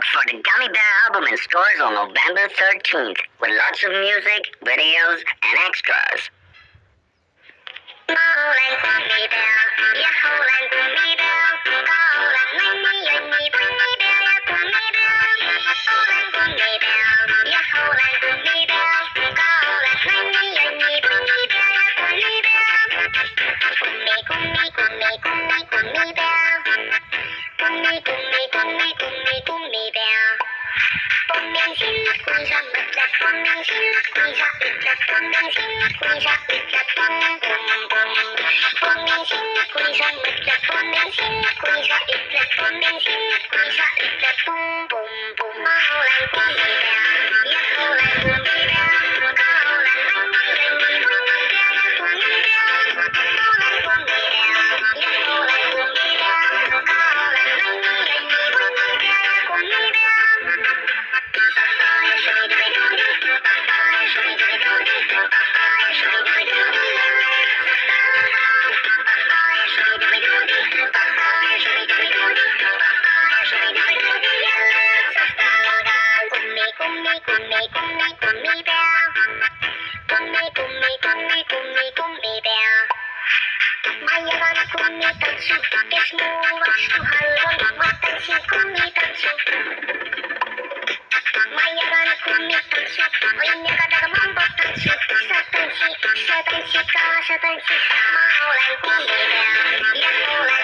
Look for the Gummy Bear album in stores on November 13th with lots of music, videos, and extras. Gummy Bear, yeah, Gummy Bear, Gummy Bear, yeah, Gummy Bear, Gummy Bear, yeah, Gummy Bear, Gummy Bear, Gummy Bear. 光明星，滚上了在光明星，滚下一个光明星，滚下一个嘣嘣嘣。光明星，滚上了在光明星，滚下一个光明星，滚下一个嘣嘣嘣。好来光明边，也好来光明边，高来光明边，光明边呀光明边，好来光明边，也好来光明边，高来光明边，光明边呀光明边。Hãy subscribe cho kênh Ghiền Mì Gõ để không bỏ lỡ